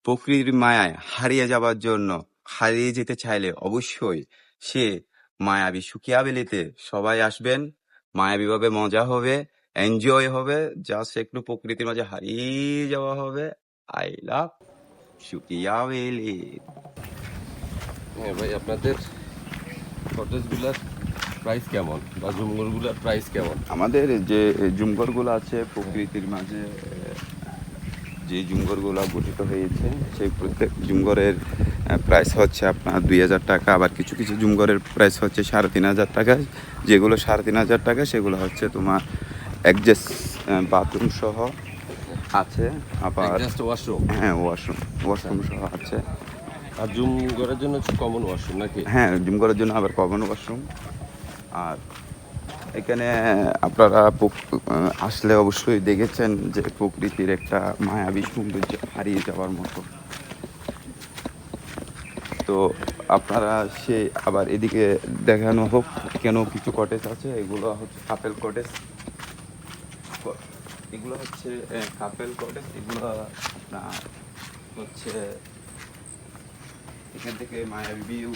প্রকৃতির মায়ায় হারিয়ে যেতে চাইলে অবশ্যই সে মায়াবী সুকিয়া ভ্যালিতে সবাই আসবেন। মায়াবীভাবে মজা হবে, এনজয় হবে, জাস্ট একটু প্রকৃতির মাঝে হারিয়ে যাওয়া হবে। I love Sukia valley. হ্যাঁ ভাই, আপনাদের কটেজগুলোর প্রাইস কেমন বা জুমঘরগুলোর প্রাইস কেমন? আমাদের যে জুমঘরগুলো আছে প্রকৃতির মাঝে, যে জুমঘরগুলো গঠিত হয়েছে সেই প্রত্যেক জুমঘরের প্রাইস হচ্ছে আপনার 2,000 টাকা। আবার কিছু কিছু জুমঘরের প্রাইস হচ্ছে 3,500 টাকা। যেগুলো 3,500 টাকা সেগুলো হচ্ছে তোমার অ্যাডজাস্ট বাথরুম সহ আছে। আবার জাস্ট ওয়াশরুম? হ্যাঁ, ওয়াশরুম সহ আছে। আর জুমঘরের জন্য হচ্ছে কমন ওয়াশরুম নাকি? হ্যাঁ, জুমঘরের জন্য আবার কমন ওয়াশরুম। আর এখানে আপনারা আসলে অবশ্যই দেখেছেন যে প্রকৃতির একটা মায়াবী সৌন্দর্য হারিয়ে যাওয়ার মতো। তো আপনারা আবার এদিকে দেখানো হোক, এখানেও কিছু কটেজ আছে। এগুলো হচ্ছে কাপেল কটেজ। এগুলো হচ্ছে কাপেল কটেজ। এগুলো আপনার হচ্ছে এখান থেকে মায়াবী ভিউ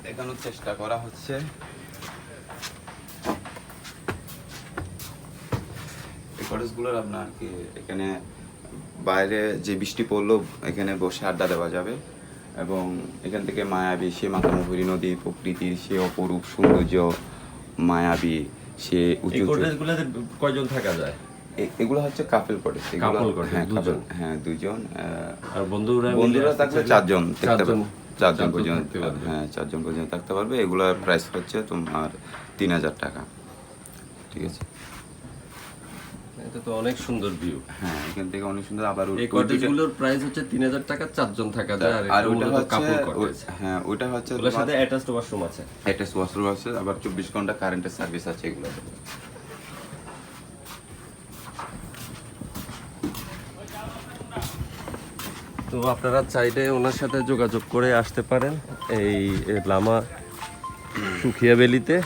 দেখানোর চেষ্টা করা হচ্ছে। এই কটেজগুলোর আপনার কি এখানে বাইরে যে বৃষ্টি পড়লেও এখানে বসে আড্ডা দেওয়া যাবে এবং এখান থেকে মায়াবী সে মাতামুহুরী নদী, প্রকৃতির সে অপরূপ সৌন্দর্য, মায়াবী সে উঁচু কটেজগুলোতে কয়জন থাকা যায়? এগুলো হচ্ছে কাপেল কটেজ। হ্যাঁ, কাপেল, হ্যাঁ, 2 জন। আর বন্ধুরা থাকলে 4 জন থাকতে পারবে। 4 জন পর্যন্ত, থাকতে পারবে। হ্যাঁ, 4 জন পর্যন্ত থাকতে পারবে। এগুলোর প্রাইস হচ্ছে তোমার 3,000 টাকা। ঠিক আছে। এটা তো অনেক সুন্দর ভিউ। হ্যাঁ, এখান থেকে অনেক সুন্দর। আবার এই কটেজগুলোর প্রাইস হচ্ছে 3,000 টাকা, 4 জন থাকা যায়। আর ওটা হচ্ছে কাপল কটেজ। হ্যাঁ, ওটা হচ্ছে ওটার সাথে অ্যাটাচড ওয়াশরুম আছে। অ্যাটাচ ওয়াশরুম আছে। আবার 24 ঘন্টা কারেন্টের সার্ভিস আছে এগুলোতে। তো আপনারা চাইলে ওনার সাথে যোগাযোগ করে আসতে পারেন এই লামা সুকিয়া ভ্যালিতে।